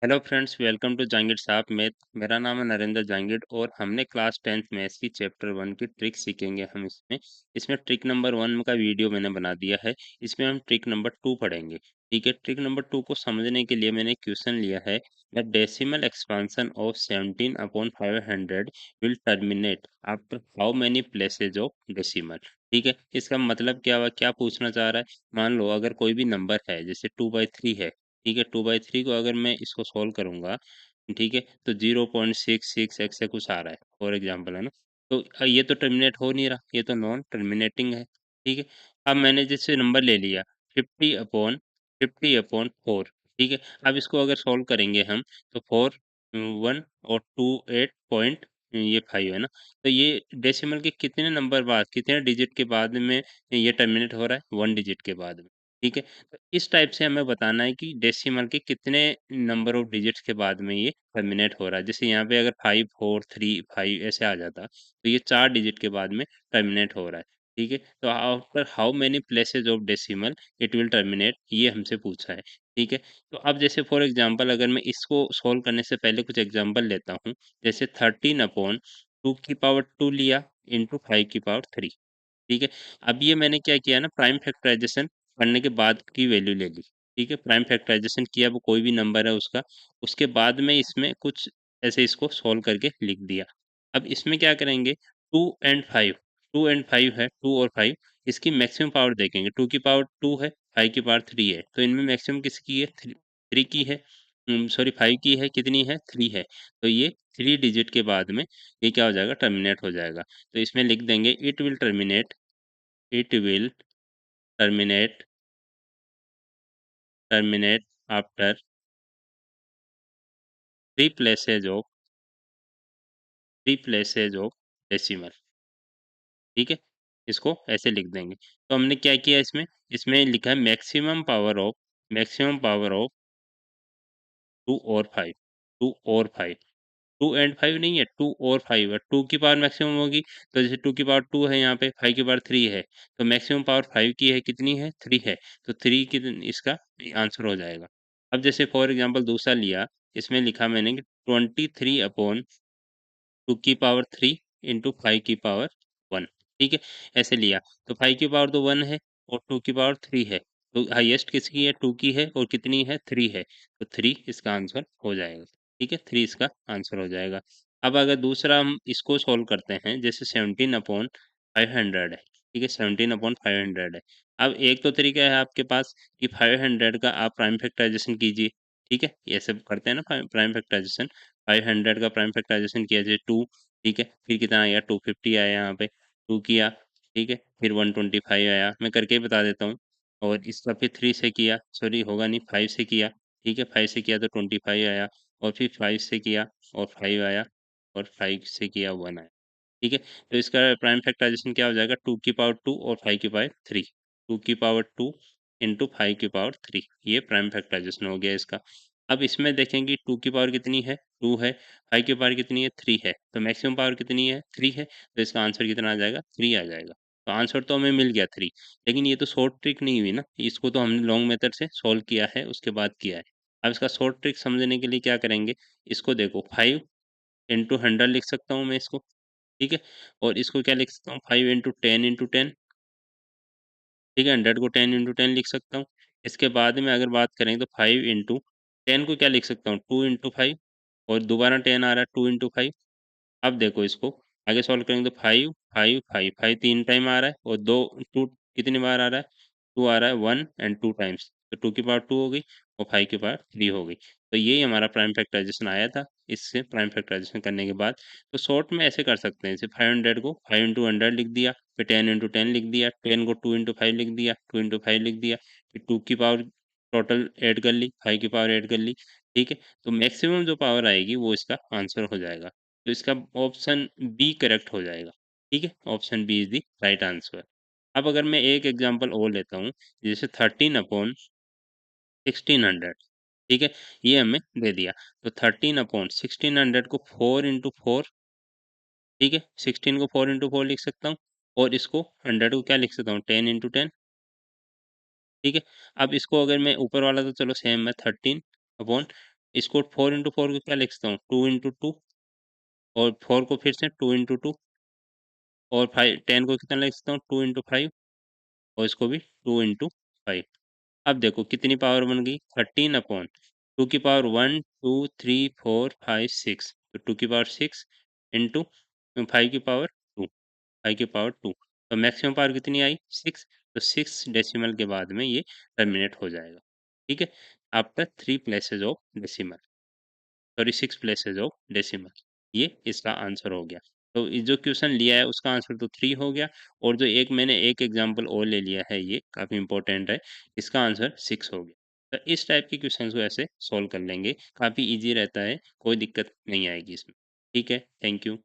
Hello friends, welcome to Jangid साहब math. मेरा नाम है नरेंद्र जांगिड और हमने क्लास 10th मैथ्स की चैप्टर 1 की ट्रिक सीखेंगे हम इसमें ट्रिक नंबर 1 का वीडियो मैंने बना दिया है। इसमें हम ट्रिक नंबर 2 पढ़ेंगे। ठीक है, ट्रिक नंबर 2 को समझने के लिए मैंने क्वेश्चन लिया है। The decimal expansion of 17 upon 500 will terminate after how many places of decimal. ठीक है, इसका मतलब क्या पूछना चाह रहा है। मान लो अगर कोई भी नंबर है, जैसे 2/3 है। ठीक है, 2/3 को अगर मैं इसको सॉल्व करूँगा, ठीक है, तो 0.66 ऐसे कुछ आ रहा है, फॉर एग्ज़ाम्पल, है ना? तो ये तो टर्मिनेट हो नहीं रहा, ये तो नॉन टर्मिनेटिंग है, ठीक है? अब मैंने जैसे नंबर ले लिया 50/4, ठीक है? अब इसको अगर सॉल्व करेंगे हम, तो 4 1 और 2 8 पॉइंट ये 5 है ना? तो ये डेसिमल के कितने नंबर बाद, कितने डिजिट के बाद में ये टर्मिनेट हो रहा है? 1 डिजिट के बाद में, ठीक है? तो इस टाइप से हमें बताना है कि डेसिमल के कितने नंबर ऑफ डिजिट्स के बाद में ये टर्मिनेट हो रहा है। जैसे यहाँ पे अगर 5 4 3 5 ऐसे आ जाता, तो ये 4 डिजिट के बाद में टर्मिनेट हो रहा है। ठीक है, तो after how many places of decimal it will terminate, ये हमसे पूछा है। ठीक है, तो अब जैसे फॉर एग्जांपल अगर मैं इसको सॉल्व करने से पहले कुछ एग्जांपल लेता हूँ। जैसे 13/2 लिया इंटू 5/3। ठीक है, अब ये मैंने क्या किया ना, प्राइम फैक्टराइजेशन करने के बाद की वैल्यू ले ली। ठीक है, प्राइम फैक्टराइजेशन किया, वो कोई भी नंबर है उसका, उसके बाद में इसमें कुछ ऐसे इसको सॉल्व करके लिख दिया। अब इसमें क्या करेंगे, 2 एंड 5, 2 एंड 5 है, 2 और 5, इसकी मैक्सिमम पावर देखेंगे। 2 की पावर 2 है, 5 की पावर 3 है, तो इनमें मैक्सिमम किसकी है, 3 की है। सॉरी, 5 की है, कितनी है, 3 है। तो ये 3 डिजिट के बाद में ये क्या हो जाएगा, टर्मिनेट हो जाएगा। तो इसमें लिख देंगे it will terminate terminate after three places of decimal। ठीक है, इसको ऐसे लिख देंगे। तो हमने क्या किया इसमें, इसमें लिखा है मैक्सिमम पावर ऑफ 2 और 5, 2 एंड 5 नहीं है, 2 और 5 है। 2 की पावर मैक्सिमम होगी, तो जैसे 2 की पावर 2 है यहाँ पे, 5 की पावर 3 है, तो मैक्सिमम पावर 5 की है, कितनी है, 3 है। तो 3 की इसका आंसर हो जाएगा। अब जैसे फॉर एग्जांपल दूसरा लिया, इसमें लिखा मैंने कि 23/2 इंटू 5/1। ठीक है, ऐसे लिया, तो 5 की पावर तो 1 है और 2 की पावर 3 है। तो हाईएस्ट किसकी है, 2 की है, और कितनी है, 3 है। तो 3 इसका आंसर हो जाएगा। ठीक है, 3 इसका आंसर हो जाएगा। अब अगर दूसरा हम इसको सॉल्व करते हैं, जैसे 17/500 है। ठीक है, 17/500 है। अब एक तो तरीका है आपके पास कि 500 का आप प्राइम फैक्टराइजेशन कीजिए। ठीक है, ये सब करते हैं ना प्राइम फैक्टराइजेशन। 500 का प्राइम फैक्टराइजेशन किया जाए 2। ठीक है, फिर कितना आया, 250 आया यहाँ पे, 2 किया। ठीक है, फिर 125 आया, मैं करके ही बता देता हूँ। और इसका फिर 3 से किया, सॉरी होगा नहीं, 5 से किया। ठीक है, 5 से किया तो 25 आया, और फिर 5 से किया और 5 आया, और 5 से किया 1 आया। ठीक है, तो इसका प्राइम फैक्टराइजेशन क्या हो जाएगा, 2 की पावर 2 और 5 की पावर 3। 2 की पावर 2 इंटू 5 की पावर 3, ये प्राइम फैक्टराइजेशन हो गया इसका। अब इसमें देखेंगे 2 की पावर कितनी है, 2 है, 5 की पावर कितनी है, 3 है, तो मैक्सिमम पावर कितनी है, 3 है, तो इसका आंसर कितना आ जाएगा, 3 आ जाएगा। तो आंसर तो हमें मिल गया 3। लेकिन ये तो शॉर्ट ट्रिक नहीं हुई ना, इसको तो हमने लॉन्ग मेथड से सॉल्व किया है, उसके बाद किया है। अब इसका शॉर्ट ट्रिक समझने के लिए क्या करेंगे, इसको देखो, 5 इंटू 100 लिख सकता हूँ मैं इसको। ठीक है, और इसको क्या लिख सकता हूँ, 5 इंटू 10 ठीक है, 100 को 10 इंटू 10 लिख सकता हूँ। इसके बाद में अगर बात करें तो 5 इंटू 10 को क्या लिख सकता हूँ, 2 इंटू 5, और दोबारा 10 आ रहा है, 2 इंटू 5। अब देखो इसको आगे सॉल्व करेंगे तो 5 5 5 5 3 टाइम आ रहा है, और 2 2 कितनी बार आ रहा है, 2 आ रहा है, 1 एंड 2 टाइम्स, तो 2 की पावर 2 हो गई और 5 की पावर 3 हो गई। तो यही हमारा प्राइम फैक्टराइजेशन आया था। इससे प्राइम फैक्टराइजेशन करने के बाद तो शॉर्ट में ऐसे कर सकते हैं, जैसे 500 को 5 इंटू 100 लिख दिया, फिर 10 इंटू 10 लिख दिया, 10 को 2 इंटू 5 लिख दिया, 2 इंटू 5 लिख दिया, फिर 2 की पावर टोटल ऐड कर ली, 5 की पावर ऐड कर ली। ठीक है, तो मैक्सिमम जो पावर आएगी वो इसका आंसर हो जाएगा। तो इसका ऑप्शन बी करेक्ट हो जाएगा। ठीक है, option B is the right answer. अब अगर मैं एक एग्जांपल और लेता हूँ, जैसे 13/1600। ठीक है, ये हमें दे दिया, तो 13/1600 को 4 इंटू 4, ठीक है, 16 को 4 इंटू 4 लिख सकता हूँ, और इसको 100 को क्या लिख सकता हूँ, 10 इंटू 10। ठीक है, अब इसको अगर मैं ऊपर वाला तो चलो सेम है, 13/12 इसको 4 इंटू 4 को क्या लिख सकता हूँ 2 इंटू 2 और 4 को फिर से 2 इंटू 2 और 5 10 को कितना लिख सकता हूँ 2 इंटू 5 और इसको भी 2 इंटू 5। अब देखो कितनी पावर बन गई 13 अपॉन 2 की पावर 1 2 3 4 5 6 तो 2 की पावर 6 इंटू 5 की पावर 2 5 की पावर 2 तो मैक्सिमम पावर कितनी आई 6 तो 6 डेसिमल के बाद में ये टर्मिनेट हो जाएगा। ठीक है after 3 places of decimal sorry 6 places of decimal ये इसका आंसर हो गया। तो ये जो क्वेश्चन लिया है उसका आंसर तो 3 हो गया और जो एक मैंने एक एग्जांपल और ले लिया है ये काफ़ी इंपॉर्टेंट है, इसका आंसर 6 हो गया। तो इस टाइप के क्वेश्चंस को ऐसे सॉल्व कर लेंगे, काफ़ी ईज़ी रहता है, कोई दिक्कत नहीं आएगी इसमें। ठीक है, थैंक यू।